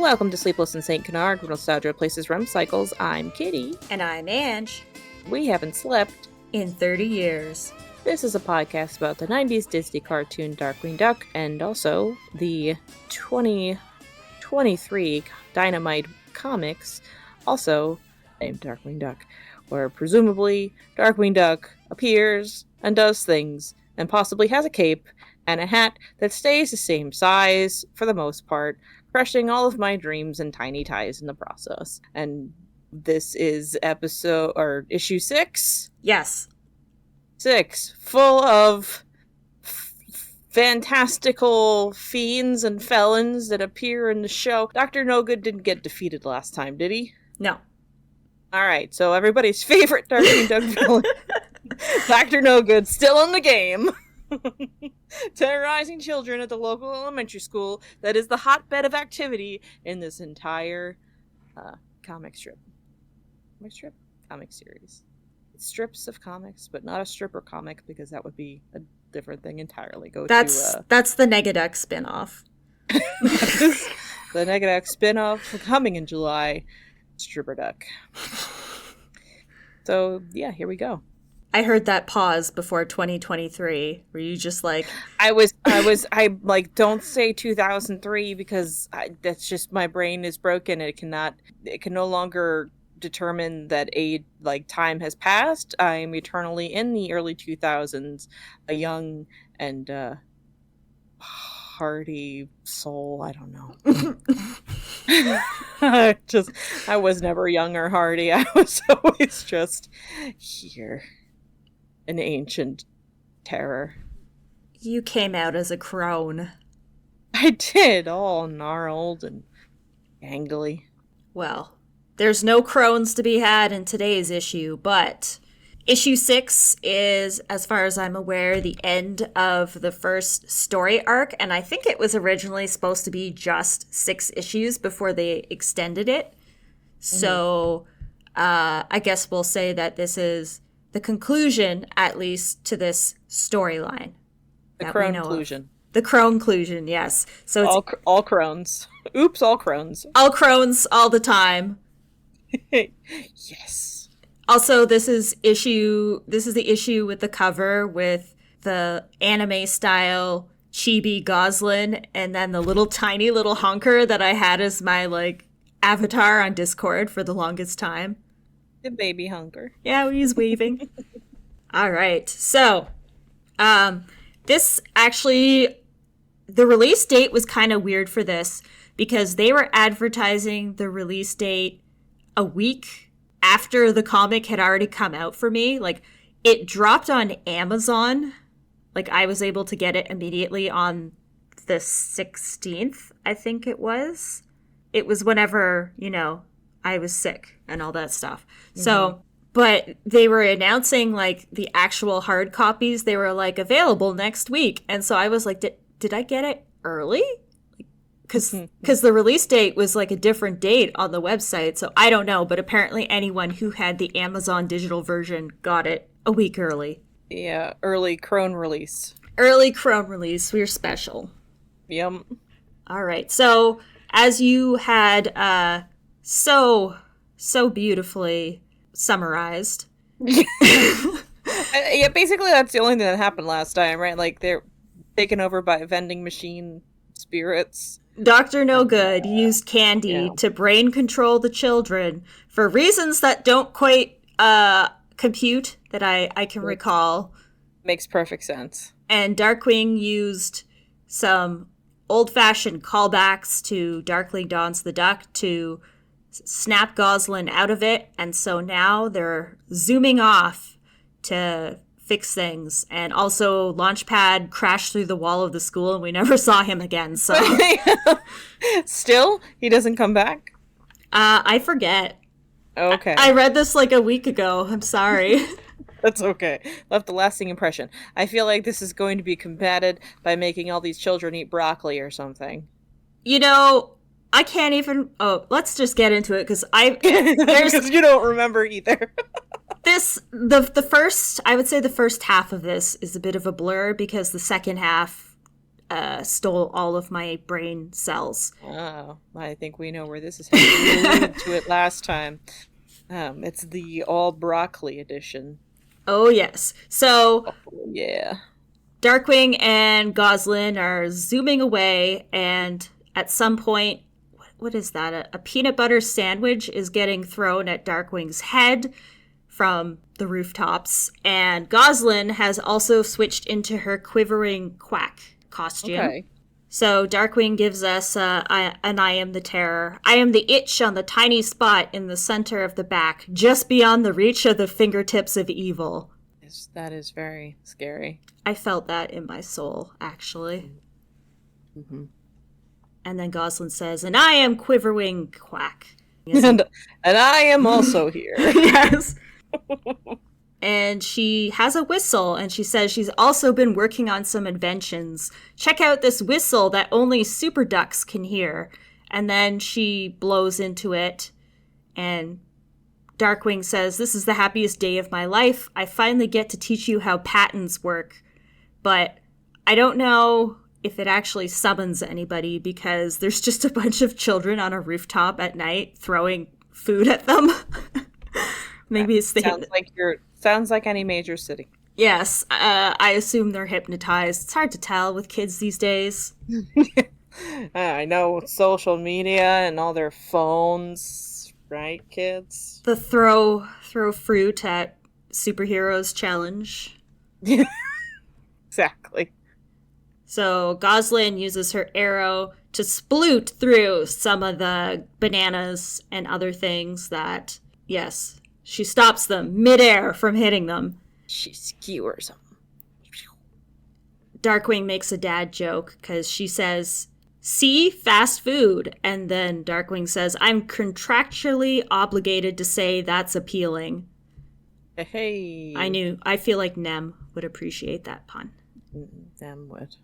Welcome to Sleepless in St. Canard, where nostalgia places REM cycles. I'm Kitty. And I'm Ange. We haven't slept in 30 years. This is a podcast about the 90s Disney cartoon Darkwing Duck, and also the 2023 Dynamite comics, also named Darkwing Duck, where presumably Darkwing Duck appears and does things, and possibly has a cape and a hat that stays the same size for the most part, crushing all of my dreams and tiny ties in the process. And this is issue 6? Yes. 6, full of fantastical fiends and felons that appear in the show. Dr. No Good didn't get defeated last time, did he? No. Alright, so everybody's favorite Darkwing Duck villain, Dr. No Good, still in the game. Terrorizing children at the local elementary school that is the hotbed of activity in this entire comic series. It's strips of comics, but not a stripper comic, because that would be a different thing entirely. That's the Negaduck spinoff. The Negaduck spinoff coming in July. Stripper Duck. So yeah, here we go. I heard that pause before 2023. Were you just like... I don't say 2003 because that's just, my brain is broken. It can no longer determine that time has passed. I'm eternally in the early 2000s, a young and hearty soul. I don't know. I was never young or hearty. I was always just here. An ancient terror. You came out as a crone. I did, all gnarled and gangly. Well, there's no crones to be had in today's issue, but issue 6 is, as far as I'm aware, the end of the first story arc, and I think it was originally supposed to be just 6 issues before they extended it. So, I guess we'll say that this is the conclusion, at least, to this storyline. The crone-clusion. The crone-clusion, yes. So it's all crones. Oops, all crones. All crones, all the time. Yes. Also, this is the issue with the cover with the anime-style chibi Goslin, and then the tiny little Honker that I had as my, avatar on Discord for the longest time. The baby Honker. Yeah, he's waving. All right. So, this actually, the release date was kind of weird for this because they were advertising the release date a week after the comic had already come out for me. It dropped on Amazon. I was able to get it immediately on the 16th, I think it was. It was whenever, I was sick and all that stuff. Mm-hmm. So, but they were announcing the actual hard copies. They were available next week. And so I was like, did I get it early? Because the release date was a different date on the website. So I don't know. But apparently anyone who had the Amazon digital version got it a week early. Yeah, early crone release. Early crone release. We're special. Yum. All right. So as you had so beautifully summarized. Yeah, basically that's the only thing that happened last time, right? They're taken over by vending machine spirits. Dr. No Good used candy to brain control the children for reasons that don't quite compute, that I can recall. Makes perfect sense. And Darkwing used some old-fashioned callbacks to Darkling Dawns the Duck to snap Goslin out of it, and so now they're zooming off to fix things. And also, Launchpad crashed through the wall of the school, and we never saw him again. So, still, he doesn't come back. I forget. Okay, I read this a week ago. I'm sorry. That's okay. Left a lasting impression. I feel like this is going to be combated by making all these children eat broccoli or something. I can't even... Oh, let's just get into it, because because you don't remember either. the first... I would say the first half of this is a bit of a blur, because the second half stole all of my brain cells. Oh, I think we know where this is headed. We alluded to it last time. It's the all broccoli edition. Oh, yes. So, yeah. Darkwing and Goslin are zooming away, and at some point, what is that? A peanut butter sandwich is getting thrown at Darkwing's head from the rooftops, and Goslin has also switched into her quivering quack costume. Okay. So Darkwing gives us an I am the terror. I am the itch on the tiny spot in the center of the back, just beyond the reach of the fingertips of evil. Yes, that is very scary. I felt that in my soul, actually. Mm-hmm. And then Goslin says, and I am quivering quack. And I am also here. Yes. And she has a whistle, and she says she's also been working on some inventions. Check out this whistle that only super ducks can hear. And then she blows into it, and Darkwing says, this is the happiest day of my life. I finally get to teach you how patents work. But I don't know if it actually summons anybody, because there's just a bunch of children on a rooftop at night throwing food at them. Maybe it's sounds like any major city. Yes, I assume they're hypnotized. It's hard to tell with kids these days. I know, with social media and all their phones, right, kids? The throw fruit at superheroes challenge. Exactly. So Goslin uses her arrow to sploot through some of the bananas and other things that, yes, she stops them midair from hitting them. She skewers them. Darkwing makes a dad joke because she says, see, fast food. And then Darkwing says, I'm contractually obligated to say that's appealing. Hey. I feel like Nem would appreciate that pun. Nem would.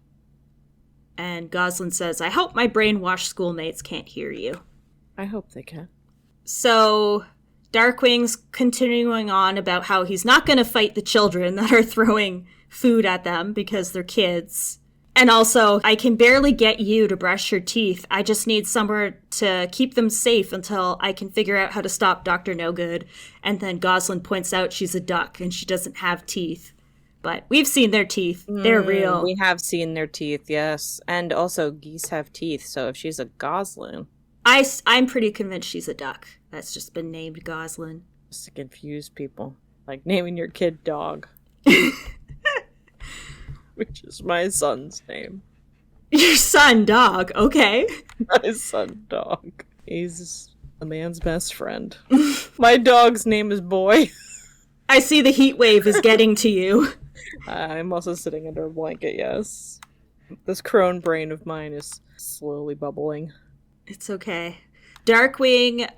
And Goslin says, I hope my brainwashed schoolmates can't hear you. I hope they can. So Darkwing's continuing on about how he's not going to fight the children that are throwing food at them because they're kids. And also, I can barely get you to brush your teeth. I just need somewhere to keep them safe until I can figure out how to stop Dr. No Good. And then Goslin points out she's a duck and she doesn't have teeth. But we've seen their teeth. They're real. We have seen their teeth, yes. And also, geese have teeth, so if she's a goslin... I'm pretty convinced she's a duck. That's just been named Goslin. Just to confuse people. Like naming your kid Dog. Which is my son's name. Your son, Dog, okay. My son, Dog. He's a man's best friend. My dog's name is Boy. I see the heat wave is getting to you. I'm also sitting under a blanket, yes. This crone brain of mine is slowly bubbling. It's okay. Darkwing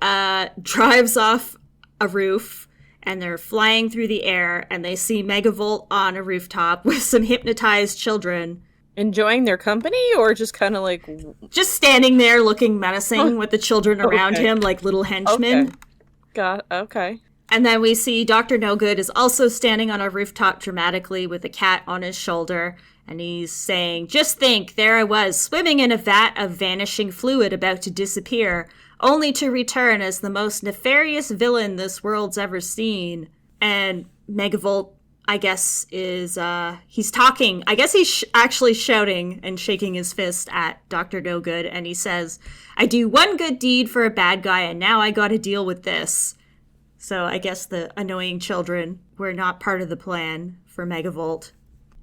drives off a roof, and they're flying through the air, and they see Megavolt on a rooftop with some hypnotized children. Enjoying their company, or just kind of like... Just standing there looking menacing with the children around him like little henchmen. Okay. And then we see Dr. No Good is also standing on a rooftop dramatically with a cat on his shoulder. And he's saying, just think, there I was, swimming in a vat of vanishing fluid about to disappear, only to return as the most nefarious villain this world's ever seen. And Megavolt, I guess, is, he's talking. I guess he's actually shouting and shaking his fist at Dr. No Good. And he says, I do one good deed for a bad guy, and now I gotta deal with this. So I guess the annoying children were not part of the plan for Megavolt.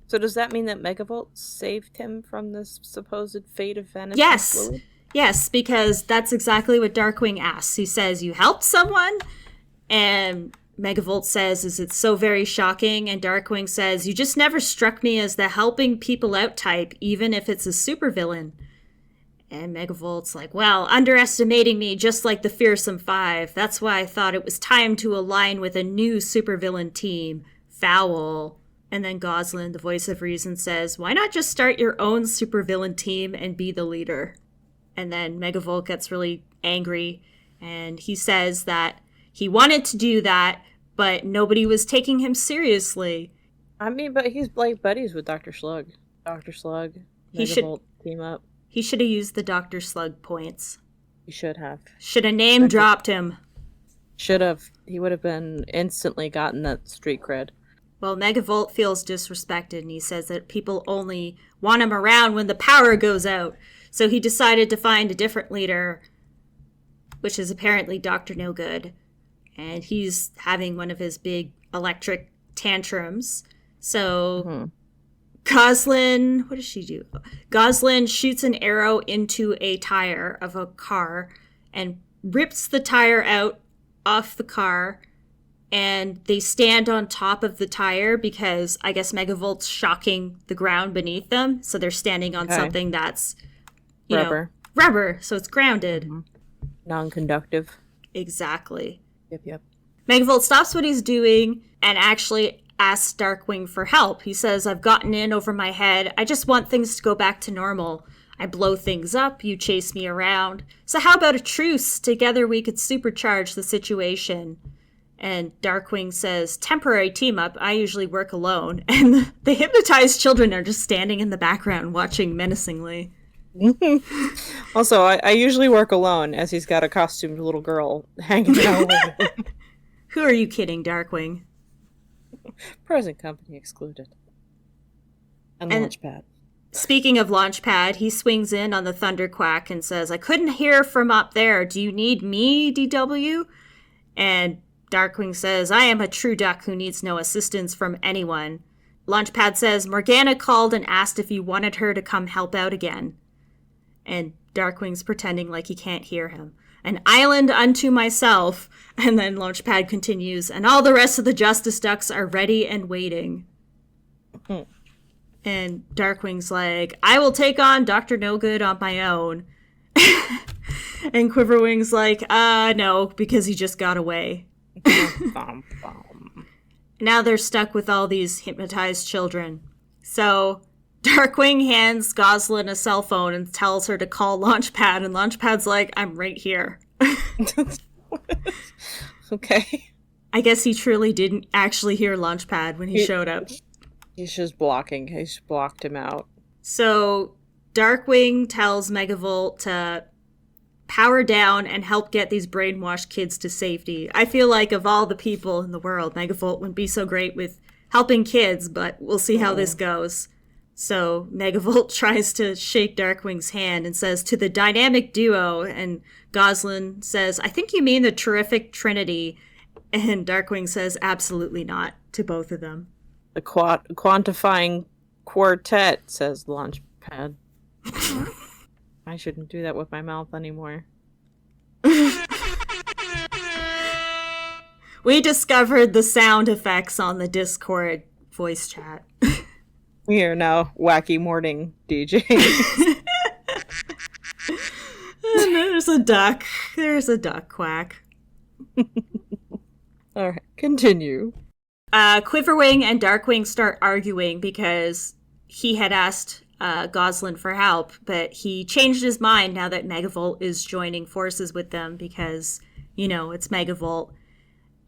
So does that mean that Megavolt saved him from this supposed fate of vanishing fluid? Yes, because that's exactly what Darkwing asks. He says, you helped someone? And Megavolt says, is it so very shocking? And Darkwing says, you just never struck me as the helping people out type, even if it's a supervillain. And Megavolt's like, well, underestimating me just like the Fearsome Five. That's why I thought it was time to align with a new supervillain team. Foul. And then Goslin, the voice of reason, says, why not just start your own supervillain team and be the leader? And then Megavolt gets really angry, and he says that he wanted to do that, but nobody was taking him seriously. I mean, but he's like buddies with Dr. Slug. Dr. Slug He should Megavolt team up. He should have used the Dr. Slug points. He should have. Should have name dropped him. Should have. He would have been instantly gotten that street cred. Well, Megavolt feels disrespected, and he says that people only want him around when the power goes out. So he decided to find a different leader, which is apparently Dr. No Good. And he's having one of his big electric tantrums. So Goslin, what does she do? Goslin shoots an arrow into a tire of a car and rips the tire out off the car. And they stand on top of the tire because I guess Megavolt's shocking the ground beneath them. So they're standing on something that's, rubber. So it's grounded. Mm-hmm. Non-conductive. Exactly. Yep. Megavolt stops what he's doing and actually asks Darkwing for help. He says, I've gotten in over my head. I just want things to go back to normal. I blow things up. You chase me around. So how about a truce? Together we could supercharge the situation. And Darkwing says, temporary team up. I usually work alone. And the hypnotized children are just standing in the background watching menacingly. Also, I usually work alone, as he's got a costumed little girl hanging out with him. Who are you kidding, Darkwing? Present company excluded. And Launchpad. Speaking of Launchpad, he swings in on the Thunderquack and says, I couldn't hear from up there. Do you need me, DW? And Darkwing says, I am a true duck who needs no assistance from anyone. Launchpad says, Morgana called and asked if you wanted her to come help out again. And Darkwing's pretending like he can't hear him. An island unto myself. And then Launchpad continues, and all the rest of the Justice Ducks are ready and waiting. And Darkwing's like, I will take on Dr. No Good on my own. And Quiverwing's like, no, because he just got away. Now they're stuck with all these hypnotized children. So Darkwing hands Goslin a cell phone and tells her to call Launchpad, and Launchpad's like, I'm right here. Okay. I guess he truly didn't actually hear Launchpad when he showed up. He's just blocking. He's blocked him out. So Darkwing tells Megavolt to power down and help get these brainwashed kids to safety. I feel like of all the people in the world, Megavolt wouldn't be so great with helping kids, but we'll see how this goes. So Megavolt tries to shake Darkwing's hand and says, to the dynamic duo, and Goslin says, I think you mean the terrific trinity. And Darkwing says, absolutely not, to both of them. The quantifying quartet, says Launchpad. I shouldn't do that with my mouth anymore. We discovered the sound effects on the Discord voice chat. We are now wacky morning DJs. And there's a duck. There's a duck quack. All right, continue. Quiverwing and Darkwing start arguing because he had asked Goslin for help, but he changed his mind now that Megavolt is joining forces with them because, it's Megavolt.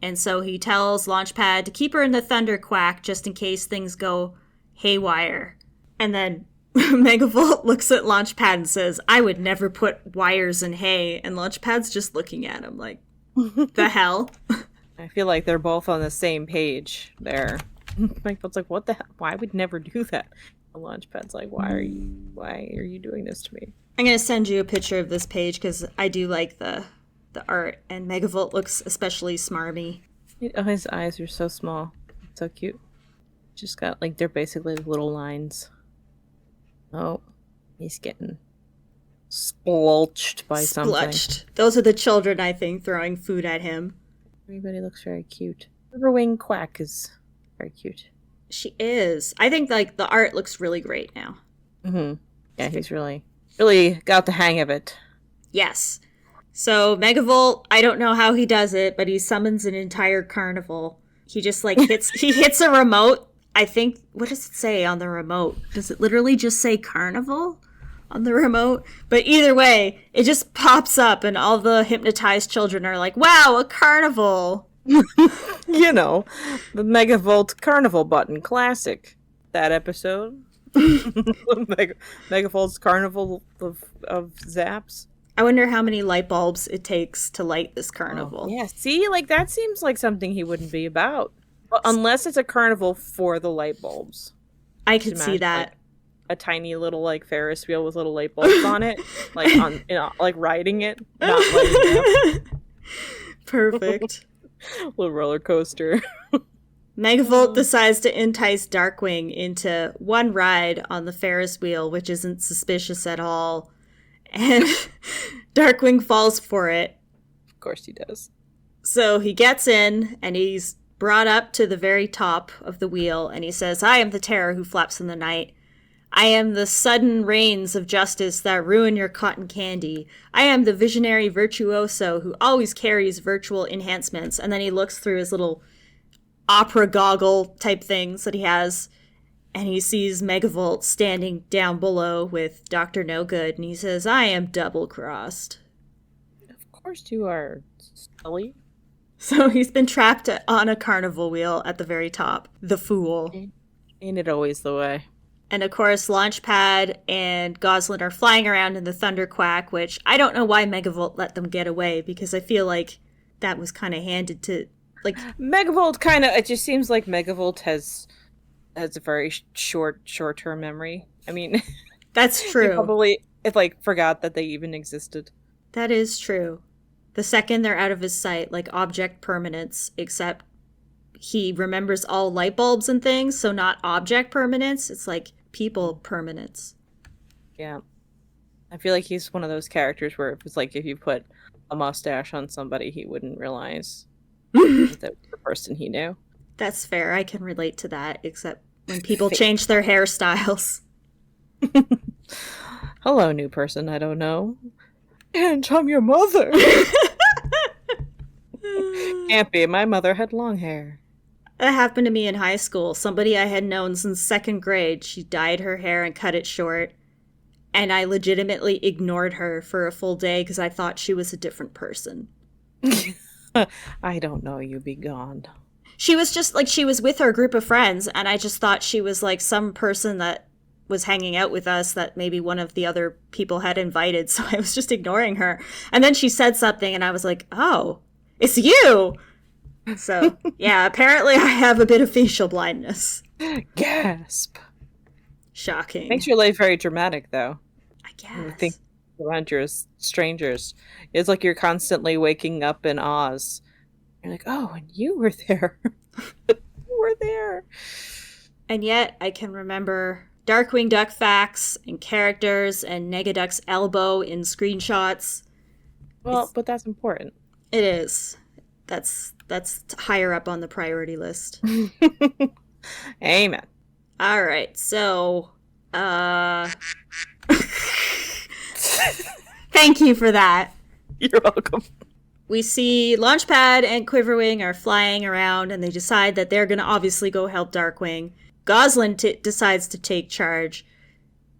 And so he tells Launchpad to keep her in the Thunderquack just in case things go haywire. And then Megavolt looks at Launchpad and says, I would never put wires in hay. And Launchpad's just looking at him like, the hell? I feel like they're both on the same page there. Megavolt's like, what the hell? Why would never do that? And Launchpad's like, why are you doing this to me? I'm going to send you a picture of this page because I do like the art. And Megavolt looks especially smarmy. Oh, his eyes are so small. So cute. Just got, they're basically little lines. Oh, he's getting splulched by something. Those are the children, I think, throwing food at him. Everybody looks very cute. Riverwing Quack is very cute. She is. I think, the art looks really great now. Mm-hmm. Yeah, he's really got the hang of it. Yes. So, Megavolt, I don't know how he does it, but he summons an entire carnival. He just, hits a remote. I think, what does it say on the remote? Does it literally just say carnival on the remote? But either way, it just pops up and all the hypnotized children are like, wow, a carnival. The Megavolt carnival button, classic. That episode, Megafold's carnival of zaps. I wonder how many light bulbs it takes to light this Oh, carnival. yeah, see, like that seems like something he wouldn't be about. Well, unless it's a carnival for the light bulbs. I Just could see imagine, that. like, a tiny little like Ferris wheel with little light bulbs on it, like on like riding it, not lighting it up. Perfect. Little roller coaster. Megavolt decides to entice Darkwing into one ride on the Ferris wheel, which isn't suspicious at all. And Darkwing falls for it. Of course he does. So he gets in and he's brought up to the very top of the wheel and he says, I am the terror who flaps in the night. I am the sudden rains of justice that ruin your cotton candy. I am the visionary virtuoso who always carries virtual enhancements. And then he looks through his little opera goggle type things that he has, and he sees Megavolt standing down below with Dr. No Good, and he says, I am double-crossed. Of course you are, silly. So he's been trapped on a carnival wheel at the very top. The fool. Ain't it always the way? And of course, Launchpad and Goslin are flying around in the Thunderquack, which I don't know why Megavolt let them get away, because I feel like that was kind of handed to, like... Megavolt it just seems like Megavolt has a very short-term memory. I mean... That's true. Probably, like, forgot that they even existed. That is true. The second they're out of his sight, like object permanence, except he remembers all light bulbs and things, so not object permanence, it's like people permanence. Yeah. I feel like he's one of those characters where it's like if you put a mustache on somebody, he wouldn't realize that was the person he knew. That's fair. I can relate to that, except when people change their hairstyles. Hello, new person I don't know. And I'm your mother. Can't be. My mother had long hair. That happened to me in high school. Somebody I had known since second grade, she dyed her hair and cut it short. And I legitimately ignored her for a full day because I thought she was a different person. I don't know, you be gone. She was just like, she was with her group of friends, and I just thought she was like some person that was hanging out with us that maybe one of the other people had invited, so I was just ignoring her. And then she said something, and I was like, oh, it's you! So, yeah, apparently I have a bit of facial blindness. Gasp. Shocking. Makes your life very dramatic, though. I guess. Think around you as strangers. It's like you're constantly waking up in Oz. You're like, oh, and you were there. You were there. And yet, I can remember Darkwing Duck facts and characters and Negaduck's elbow in screenshots. Well, but that's important. It is. That's higher up on the priority list. Amen. All right, so thank you for that. You're welcome. We see Launchpad and Quiverwing are flying around, and they decide that they're going to obviously go help Darkwing. Goslin decides to take charge.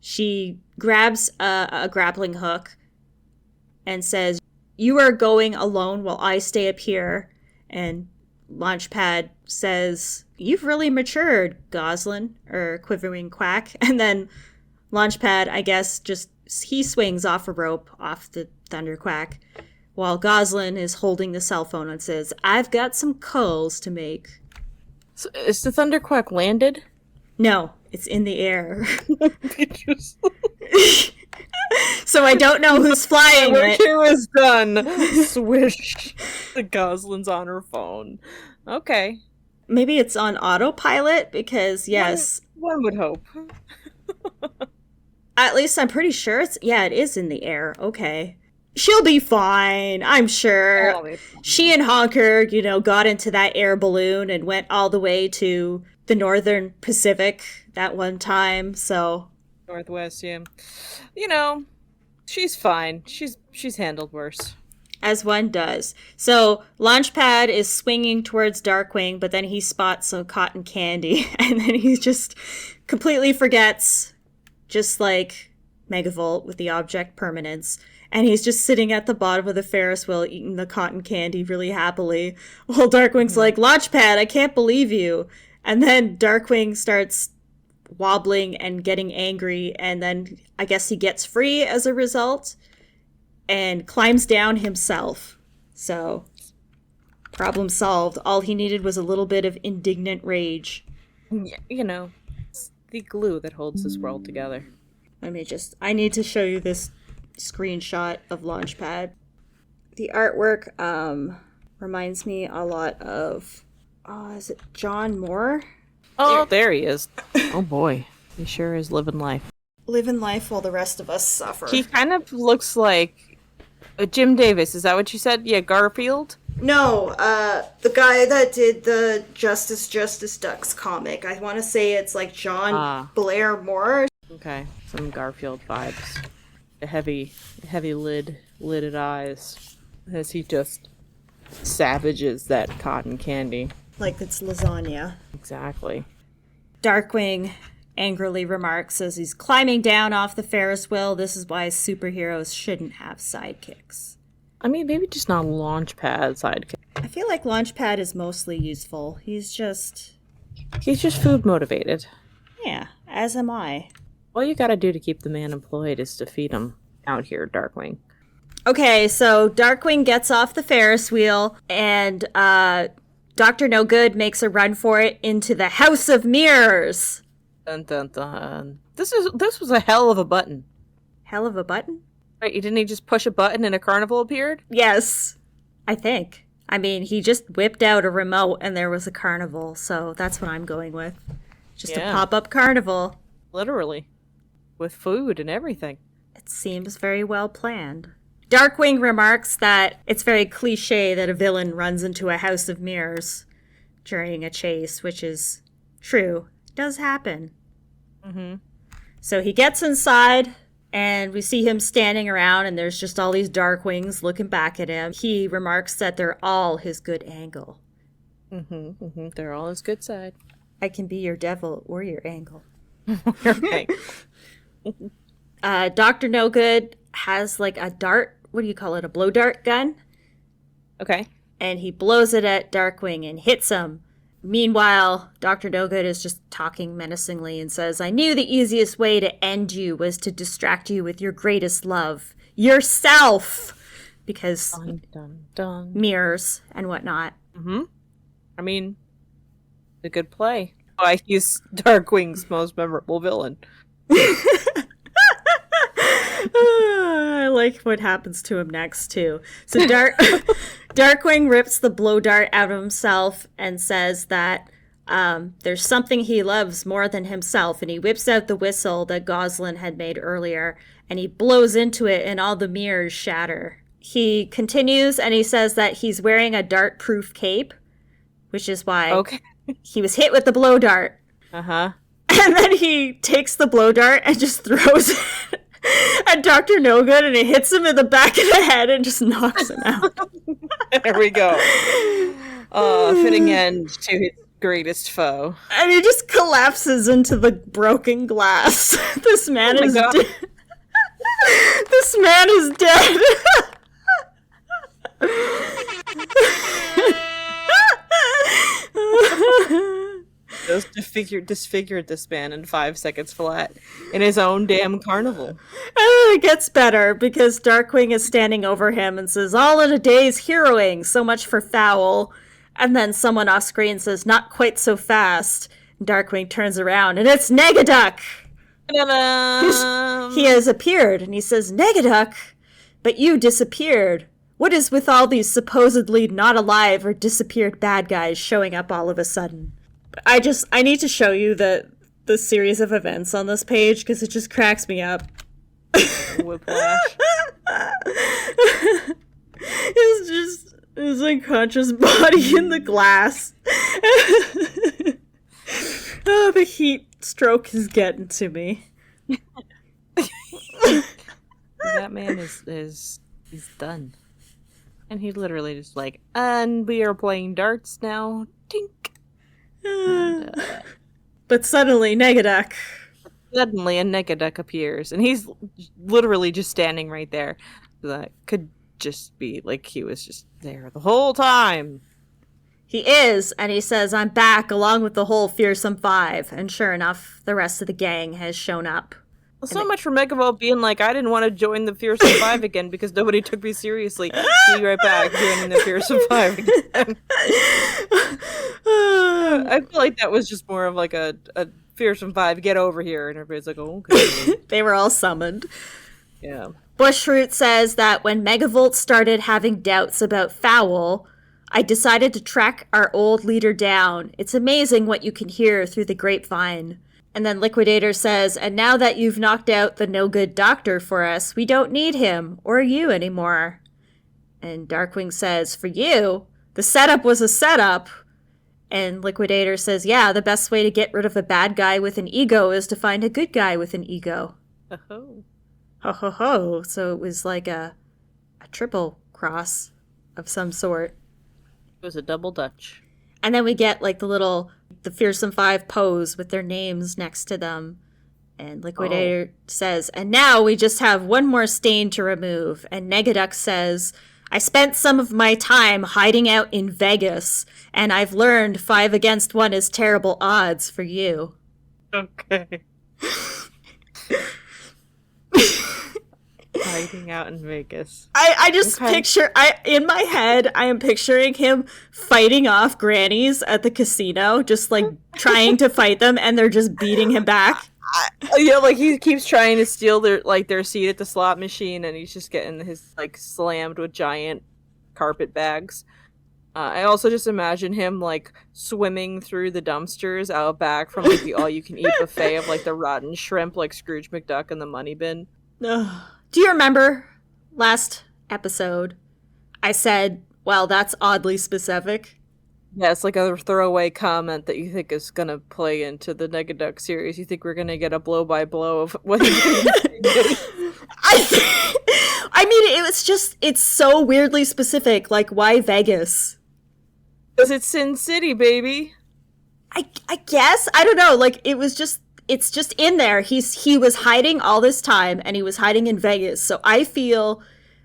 She grabs a grappling hook and says, you are going alone while I stay up here. And Launchpad says, you've really matured, Goslin, or Quiverwing Quack. And then Launchpad, I guess, he swings off a rope off the Thunderquack, while Goslin is holding the cell phone and says, I've got some calls to make. So is the Thunderquack landed? No, it's in the air. So I don't know who's flying Work it. here is done. Swish. The Goslin's on her phone. Okay. Maybe it's on autopilot because, yes. One would hope. At least I'm pretty sure it is in the air. Okay. She'll be fine, I'm sure. She and Honker, got into that air balloon and went all the way to the Northern Pacific that one time, so... Northwest, yeah. She's fine. She's handled worse. As one does. So, Launchpad is swinging towards Darkwing, but then he spots some cotton candy, and then he just completely forgets, just like Megavolt with the object permanence, and he's just sitting at the bottom of the Ferris wheel eating the cotton candy really happily, while Darkwing's like, Launchpad, I can't believe you. And then Darkwing starts wobbling and getting angry, and then I guess he gets free as a result and climbs down himself. So, problem solved. All he needed was a little bit of indignant rage. Yeah, you know, it's the glue that holds this world together. I need to show you this screenshot of Launchpad. The artwork reminds me a lot of, is it John Moore? Oh, there he is. Oh boy, he sure is living life. Living life while the rest of us suffer. He kind of looks like Jim Davis. Is that what you said? Yeah, Garfield? No, the guy that did the Justice Ducks comic. I want to say it's like John Blair Moore. Okay, some Garfield vibes. The heavy lidded eyes. As he just savages that cotton candy. Like it's lasagna. Exactly. Darkwing angrily remarks as he's climbing down off the Ferris wheel, this is why superheroes shouldn't have sidekicks. I mean, maybe just not Launchpad sidekick. I feel like Launchpad is mostly useful. He's just food motivated. Yeah, as am I. All you gotta do to keep the man employed is to feed him out here, Darkwing. Okay, so Darkwing gets off the Ferris wheel, and Dr. No Good makes a run for it into the House of Mirrors. Dun dun dun. This was a hell of a button. Hell of a button? Right, didn't he just push a button and a carnival appeared? Yes, I think. I mean, he just whipped out a remote and there was a carnival, so that's what I'm going with. Just a pop-up carnival. Literally. With food and everything. It seems very well planned. Darkwing remarks that it's very cliche that a villain runs into a house of mirrors during a chase, which is true. It does happen. Mm-hmm. So he gets inside, and we see him standing around, and there's just all these Darkwings looking back at him. He remarks that they're all his good angle. Mm-hmm, mm-hmm. They're all his good side. I can be your devil or your angle. Okay. Dr. No Good has like a dart, what do you call it, a blow dart gun? Okay. And he blows it at Darkwing and hits him. Meanwhile, Dr. No Good is just talking menacingly and says, I knew the easiest way to end you was to distract you with your greatest love, yourself! Because dun, dun, dun. Mirrors and whatnot. Mm-hmm. I mean, a good play. Why he's Darkwing's most memorable villain. I like what happens to him next, too. So Darkwing rips the blow dart out of himself and says that there's something he loves more than himself, and he whips out the whistle that Goslin had made earlier, and he blows into it, and all the mirrors shatter. He continues, and he says that he's wearing a dart-proof cape, which is why he was hit with the blow dart. Uh-huh. And then he takes the blow dart and just throws it at Dr. No Good, and it hits him in the back of the head and just knocks him out. There we go. Fitting end to his greatest foe. And he just collapses into the broken glass. This man is dead. This man is dead. Just disfigured this man in 5 seconds flat in his own damn carnival. And then it gets better because Darkwing is standing over him and says, all in a day's heroing, so much for foul. And then someone off screen says, not quite so fast. And Darkwing turns around and it's Negaduck! He has appeared and he says, Negaduck, but you disappeared. What is with all these supposedly not alive or disappeared bad guys showing up all of a sudden? I need to show you the series of events on this page because it just cracks me up. Whiplash. It's just his unconscious body in the glass. Oh, the heat stroke is getting to me. That man is done. And he's literally just like, and we are playing darts now. Tink. And, but suddenly, Negaduck. Suddenly, a Negaduck appears, and he's literally just standing right there. That could just be like he was just there the whole time. He is, and he says, I'm back along with the whole fearsome five. And sure enough, the rest of the gang has shown up. Well, so much for Megavolt being like, I didn't want to join the Fearsome Five again because nobody took me seriously. See you right back, joining the Fearsome Five again. I feel like that was just more of like a Fearsome Five, get over here. And everybody's like, oh, okay. They were all summoned. Yeah. Bushroot says that when Megavolt started having doubts about Fowl, I decided to track our old leader down. It's amazing what you can hear through the grapevine. And then Liquidator says, and now that you've knocked out the no-good doctor for us, we don't need him or you anymore. And Darkwing says, for you, the setup was a setup. And Liquidator says, yeah, the best way to get rid of a bad guy with an ego is to find a good guy with an ego. Oh. Ho ho ho. So it was like a triple cross of some sort. It was a double Dutch. And then we get like the Fearsome Five pose with their names next to them. And Liquidator says, and now we just have one more stain to remove. And Negaduck says, I spent some of my time hiding out in Vegas, and I've learned 5 against 1 is terrible odds for you. Okay. Hiding out in Vegas. I just picture, in my head, I am picturing him fighting off grannies at the casino, just like trying to fight them, and they're just beating him back. Yeah, like he keeps trying to steal their seat at the slot machine, and he's just getting his like slammed with giant carpet bags. I also just imagine him like swimming through the dumpsters out back from like the all-you-can-eat buffet of like the rotten shrimp, like Scrooge McDuck in the money bin. Do you remember last episode I said, well, that's oddly specific? Yeah, it's like a throwaway comment that you think is gonna play into the Negaduck series. You think we're gonna get a blow-by-blow of what he's I mean, it's so weirdly specific. Like, why Vegas? Because it's Sin City, baby. I guess. I don't know. Like, it's just in there. He was hiding all this time, and he was hiding in Vegas. So I feel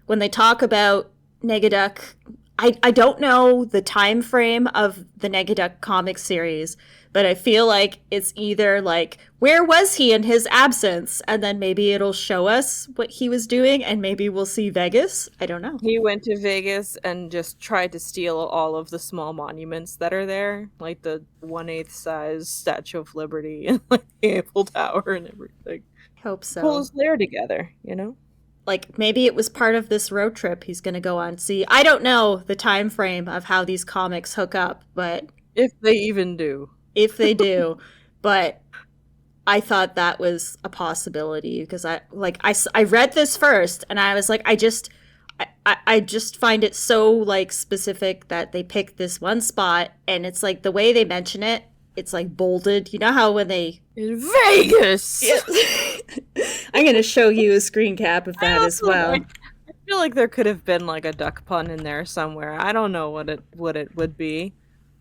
when they talk about Negaduck, I don't know the time frame of the Negaduck comic series, but I feel like it's either like, where was he in his absence? And then maybe it'll show us what he was doing, and maybe we'll see Vegas. I don't know. He went to Vegas and just tried to steal all of the small monuments that are there, like the 1/8 size Statue of Liberty and like the Eiffel Tower and everything. Hope so. Pull his lair together, you know? Like, maybe it was part of this road trip he's going to go on. See, I don't know the time frame of how these comics hook up, but... If they even do. If they do. But I thought that was a possibility, because I read this first, and I was like, I just find it so, like, specific that they picked this one spot, and it's like, the way they mention it, it's like bolded. You know how when they... In Vegas! I'm going to show you a screen cap of that as well. I feel like there could have been like a duck pun in there somewhere. I don't know what it would be,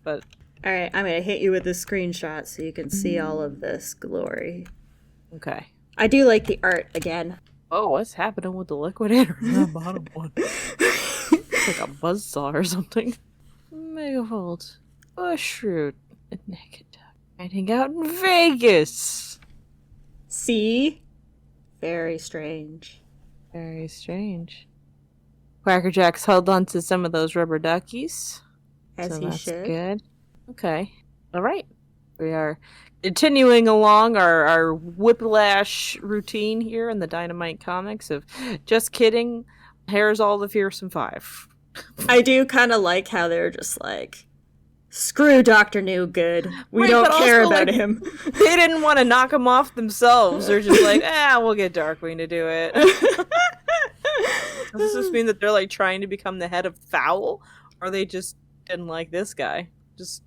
but... Alright, I'm going to hit you with a screenshot so you can see all of this glory. Okay. I do like the art again. Oh, what's happening with the Liquidator in the bottom one? It's like a buzzsaw or something. Megavolt, Bushroot, and Negaduck hiding out in Vegas. See? Very strange. Very strange. Quackerjack's held on to some of those rubber duckies. As he should. That's good. Okay. All right. We are continuing along our whiplash routine here in the Dynamite comics of just kidding, here's all the Fearsome Five. I do kind of like how they're just like, screw Dr. Newgood. We don't care about him. They didn't want to knock him off themselves. They're just like, we'll get Darkwing to do it. Does this mean that they're like trying to become the head of Fowl? Or they just didn't like this guy? Just,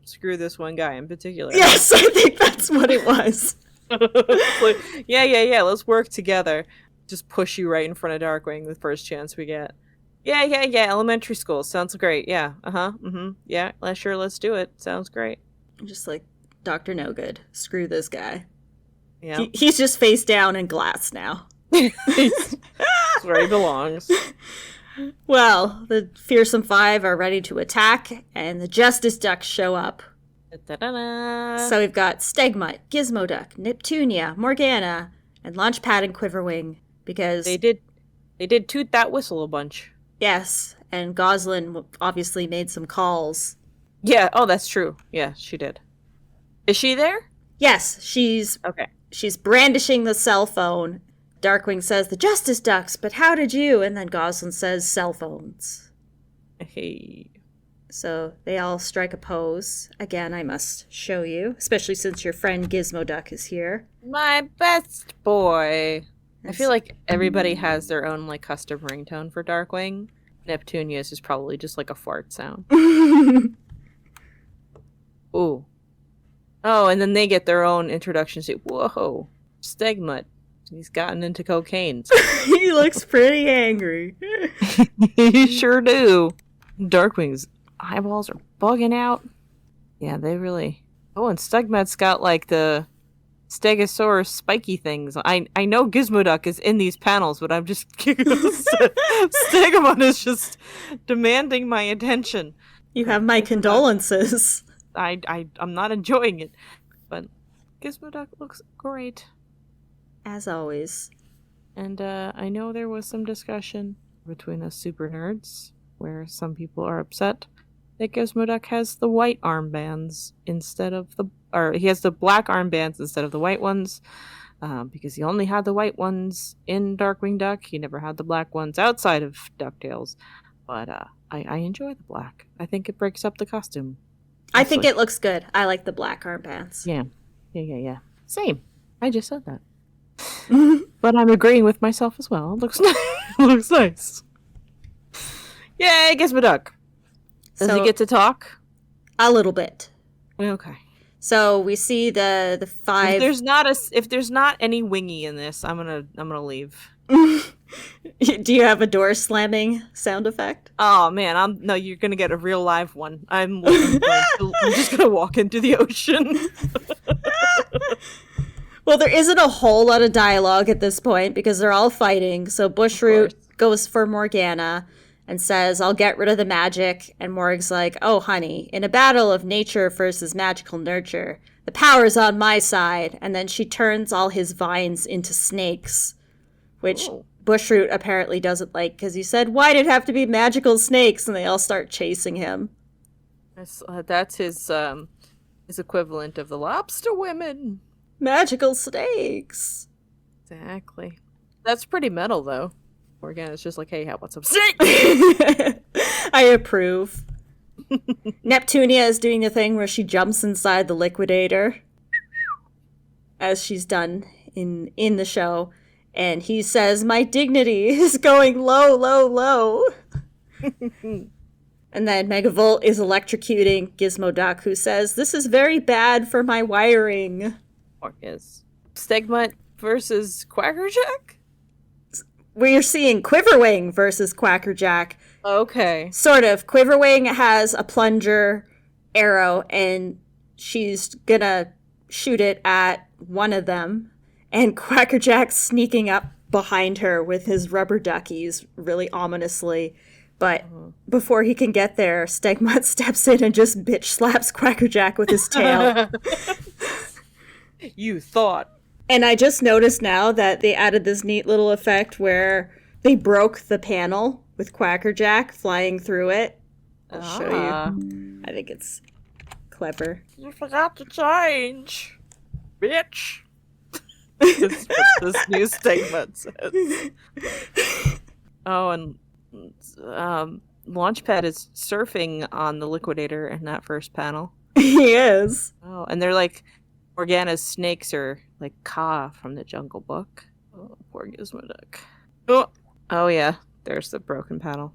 screw this one guy in particular. Yes, I think that's what it was. Like, yeah, let's work together. Just push you right in front of Darkwing the first chance we get. Yeah, elementary school. Sounds great. Yeah, yeah, sure, let's do it. Sounds great. Just like, Dr. No Good. Screw this guy. Yeah. He's just face down in glass now. That's where he belongs. Well, the fearsome five are ready to attack, and the Justice Ducks show up. Da-da-da. So we've got Stegmutt, Gizmo Duck, Neptunia, Morgana, and Launchpad and Quiverwing. Because They did toot that whistle a bunch. yes, and Goslin obviously made some calls. Yeah, oh, that's true. Yeah, she did. Is she there? Yes, she's Okay. brandishing the cell phone. Darkwing says, "The Justice Ducks, but how did you?" And then Goslin says, "Cell phones." Hey. So they all strike a pose. Again, I must show you, especially since your friend Gizmo Duck is here. My best boy. I feel like everybody has their own, like, custom ringtone for Darkwing. Neptunia's is probably just, like, a fart sound. Ooh. Oh, and then they get their own introduction to, whoa, Stegmutt. He's gotten into cocaine. He looks pretty angry. You sure do. Darkwing's eyeballs are bugging out. Yeah, they really... Oh, and Stegmutt's got, like, the Stegosaurus spiky things. I know Gizmo Duck is in these panels, but I'm just... Stegmutt is just demanding my attention. You have my condolences. I'm not enjoying it. But Gizmo Duck looks great. As always. And I know there was some discussion between us super nerds where some people are upset that Gizmo Duck has the white armbands instead of he has the black armbands instead of the white ones, because he only had the white ones in Darkwing Duck. He never had the black ones outside of DuckTales. But I enjoy the black. I think it breaks up the costume. I think it looks good. I like the black armbands. Yeah. Same. I just said that. But I'm agreeing with myself as well. It looks nice. Looks nice. Yay, Gizmo Duck. Does he get to talk? A little bit. Okay. So we see the five. If there's not any wingy in this, I'm gonna leave. Do you have a door slamming sound effect? Oh man, no, you're gonna get a real live one. I'm just gonna walk into the ocean. Well, there isn't a whole lot of dialogue at this point because they're all fighting. So Bushroot goes for Morgana and says, "I'll get rid of the magic." And Morg's like, "Oh, honey, in a battle of nature versus magical nurture, the power's on my side." And then she turns all his vines into snakes, which Bushroot apparently doesn't like because he said, "Why did it have to be magical snakes?" And they all start chasing him. That's his equivalent of the lobster women. Magical snakes. Exactly. That's pretty metal, though. Or again, it's just like, hey, how about some snake? I approve. Neptunia is doing the thing where she jumps inside the liquidator, as she's done in the show, and he says, "My dignity is going low, low, low." And then Megavolt is electrocuting Gizmo Duck, who says, "This is very bad for my wiring." Is Stegmutt versus Quackerjack? We're seeing Quiverwing versus Quackerjack. Okay. Sort of. Quiverwing has a plunger arrow, and she's gonna shoot it at one of them. And Quackerjack's sneaking up behind her with his rubber duckies really ominously. But before he can get there, Stegmutt steps in and just bitch slaps Quackerjack with his tail. You thought. And I just noticed now that they added this neat little effect where they broke the panel with Quackerjack flying through it. I'll show you. I think it's clever. You forgot to change, bitch. That's what this new statement says. Oh, and Launchpad is surfing on the liquidator in that first panel. He is. Oh, and they're like... Morgana's snakes are like Ka from the Jungle Book. Oh, poor Gizmo Duck. Oh yeah, there's the broken panel.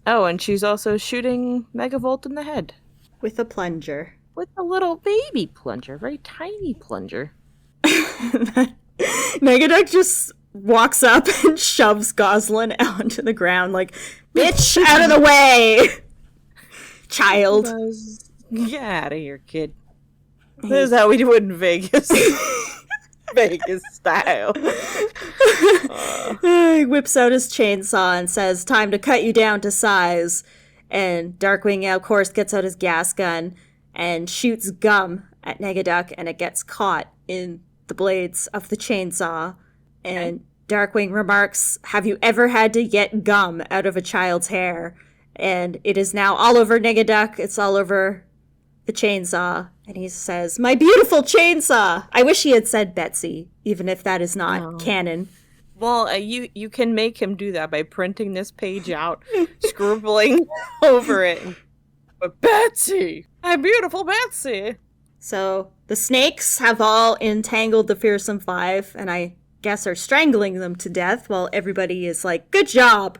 Oh, and she's also shooting Megavolt in the head. With a plunger. With a little baby plunger, very tiny plunger. Megaduck just walks up and shoves Goslin out onto the ground like, "Bitch, out of the way! Child." Get out of here, kid. This is how we do it in Vegas. Vegas style. He whips out his chainsaw and says, "Time to cut you down to size." And Darkwing, of course, gets out his gas gun and shoots gum at Negaduck, and it gets caught in the blades of the chainsaw. And Darkwing remarks, "Have you ever had to get gum out of a child's hair?" And it is now all over Negaduck. It's all over the chainsaw. And he says, "My beautiful chainsaw!" I wish he had said Betsy, even if that is not canon. Well, you can make him do that by printing this page out, scribbling over it. But Betsy! My beautiful Betsy! So the snakes have all entangled the Fearsome Five, and I guess are strangling them to death while everybody is like, "Good job!"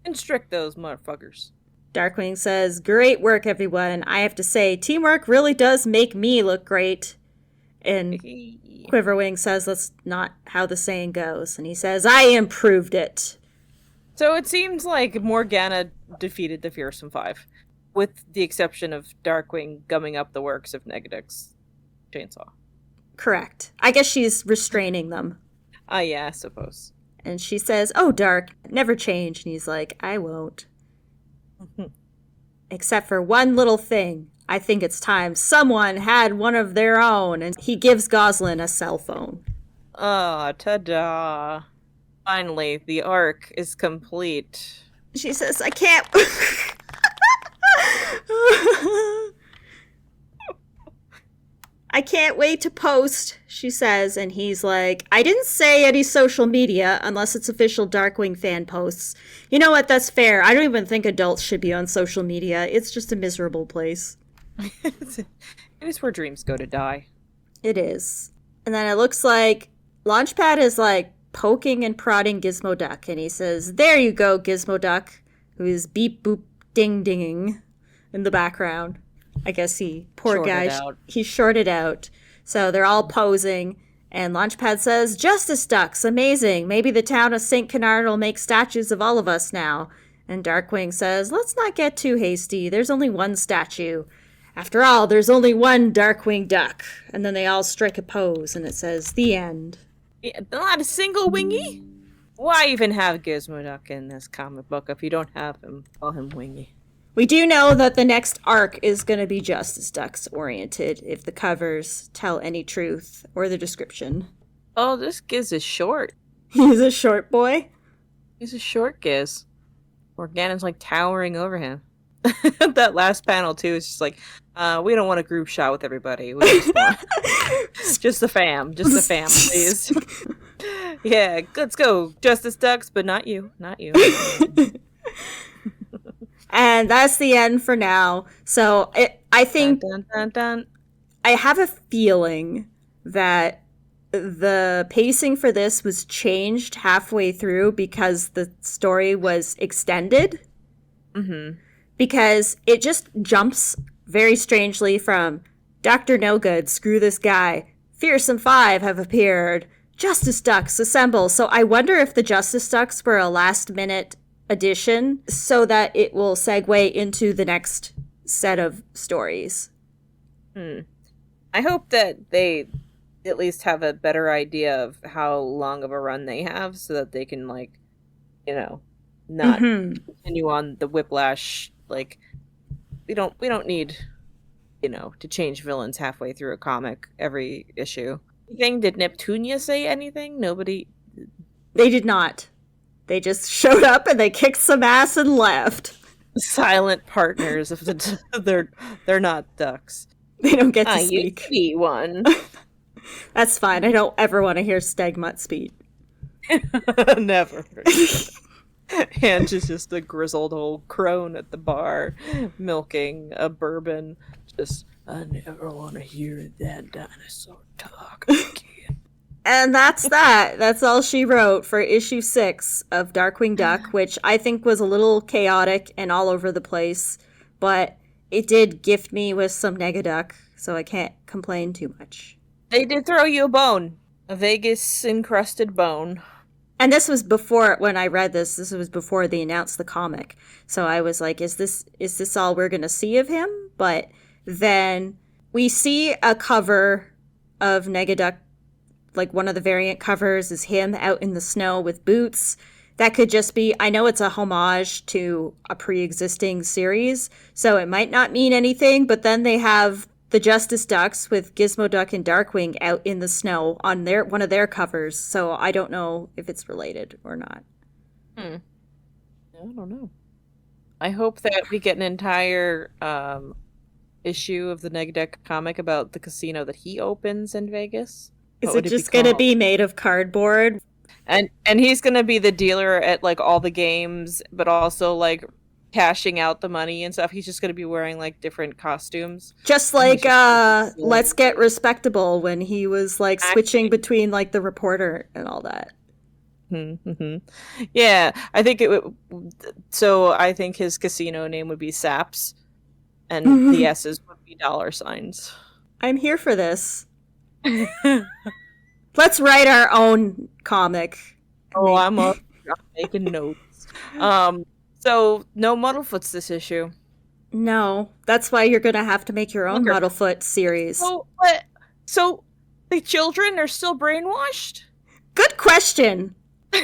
Constrict those motherfuckers. Darkwing says, "Great work, everyone. I have to say, teamwork really does make me look great." And Quiverwing says that's not how the saying goes. And he says, "I improved it." So it seems like Morgana defeated the Fearsome Five, with the exception of Darkwing gumming up the works of Negaduck's chainsaw. Correct. I guess she's restraining them. Yeah, I suppose. And she says, "Oh, Dark, never change." And he's like, "I won't. Except for one little thing. I think it's time someone had one of their own." And he gives Goslin a cell phone. Ta-da. Finally, the arc is complete. She says, "I can't..." "I can't wait to post," she says, and he's like, "I didn't say any social media unless it's official Darkwing fan posts. You know what, that's fair. I don't even think adults should be on social media. It's just a miserable place." It is where dreams go to die. It is. And then it looks like Launchpad is like poking and prodding Gizmo Duck, and he says, "There you go, Gizmo Duck," who is beep boop ding dinging in the background. I guess he shorted out. So they're all posing, and Launchpad says, "Justice Ducks, amazing. Maybe the town of St. Canard will make statues of all of us now." And Darkwing says, "Let's not get too hasty. There's only one statue. After all, there's only one Darkwing Duck." And then they all strike a pose, and it says, "The end." Yeah, not a single Wingy? Why even have Gizmo Duck in this comic book if you don't have him? Call him Wingy. We do know that the next arc is going to be Justice Ducks oriented, if the covers tell any truth, or the description. Oh, this Giz is short. He's a short boy? He's a short Giz. Morgana's like towering over him. That last panel, too, is just like, we don't want a group shot with everybody. We just want... just the fam, please. Yeah, let's go, Justice Ducks, but not you, not you. And that's the end for now. So I think dun, dun, dun, dun. I have a feeling that the pacing for this was changed halfway through because the story was extended. Mm-hmm. Because it just jumps very strangely from Dr. No Good, screw this guy, Fearsome Five have appeared, Justice Ducks assemble. So I wonder if the Justice Ducks were a last-minute addition so that it will segue into the next set of stories. I hope that they at least have a better idea of how long of a run they have so that they can, like, you know, not continue on the whiplash. Like, we don't need, you know, to change villains halfway through a comic every issue. Did Neptunia say anything? Nobody. They did not. They just showed up and they kicked some ass and left. Silent partners of the they're not ducks. They don't get to speak. I used to be one. That's fine. I don't ever want to hear Stegmutt speak. Never. And just a grizzled old crone at the bar, milking a bourbon. Just, I never want to hear that dinosaur talk again. And that's that. That's all she wrote for issue 6 of Darkwing Duck, which I think was a little chaotic and all over the place. But it did gift me with some Negaduck, so I can't complain too much. They did throw you a bone. A Vegas-encrusted bone. And this was before, when I read this was before they announced the comic. So I was like, is this all we're going to see of him? But then we see a cover of Negaduck like one of the variant covers is him out in the snow with boots. That could just be, I know it's a homage to a pre-existing series, so it might not mean anything, but then they have the Justice Ducks with Gizmo Duck and Darkwing out in the snow on one of their covers, so I don't know if it's related or not. I don't know. I hope that we get an entire issue of the Neg Deck comic about the casino that he opens in Vegas. Is it just going to be made of cardboard? And he's going to be the dealer at like all the games, but also like cashing out the money and stuff. He's just going to be wearing like different costumes. Just like Let's Get Respectable when he was like switching between like the reporter and all that. Mm-hmm. Yeah, I think it would. So I think his casino name would be Saps, and the S's would be $signs. I'm here for this. Let's write our own comic. Oh, I'm making notes. So no Muddlefoots this issue. No, that's why you're gonna have to make your own Muddlefoot series. So the children are still brainwashed? Good question. We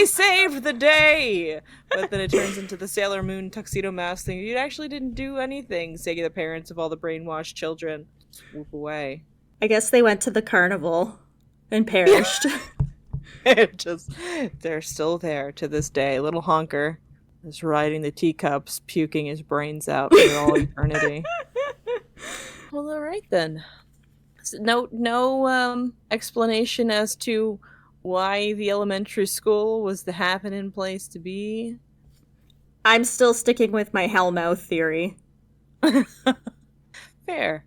saved the day, but then it turns into the Sailor Moon tuxedo mask thing. You actually didn't do anything, say the parents of all the brainwashed children. Swoop away. I guess they went to the carnival and perished. They're still there to this day. Little Honker is riding the teacups, puking his brains out for all eternity. Well, all right then. No explanation as to why the elementary school was the happening place to be. I'm still sticking with my Hellmouth theory. Fair.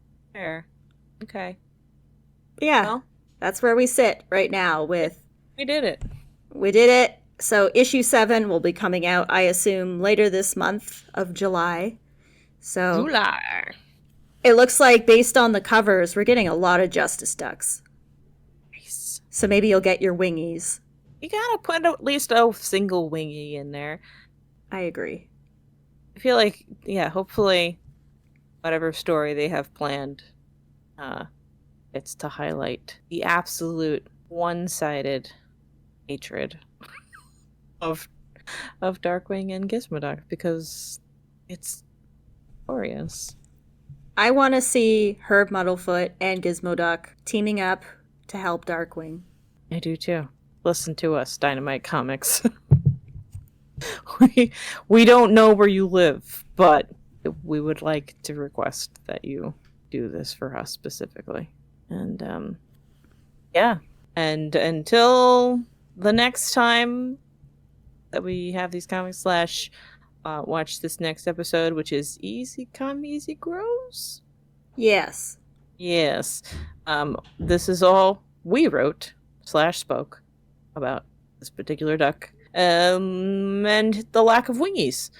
Okay. Yeah, well, that's where we sit right now with... We did it. So issue 7 will be coming out, I assume, later this month of July. So... July. It looks like, based on the covers, we're getting a lot of Justice Ducks. Nice. So maybe you'll get your wingies. You gotta put at least a single wingy in there. I agree. I feel like, yeah, hopefully, whatever story they have planned, it's to highlight the absolute one-sided hatred of Darkwing and Gizmo Duck, because it's glorious. I want to see Herb Muddlefoot and Gizmo Duck teaming up to help Darkwing. I do too. Listen to us, Dynamite Comics. we don't know where you live, but we would like to request that you do this for us specifically. And yeah. And until the next time that we have these comics / watch this next episode, which is Easy Come, Easy Grows? Yes. This is all we wrote / spoke about this particular duck, and the lack of wingies.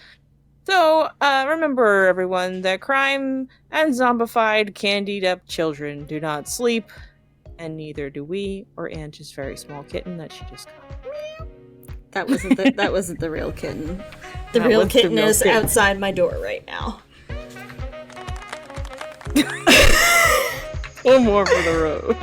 So, remember, everyone, that crime and zombified, candied up children do not sleep, and neither do we, or Angie's very small kitten that she just got. That wasn't the real kitten. The real kitten is outside my door right now. One more for the road.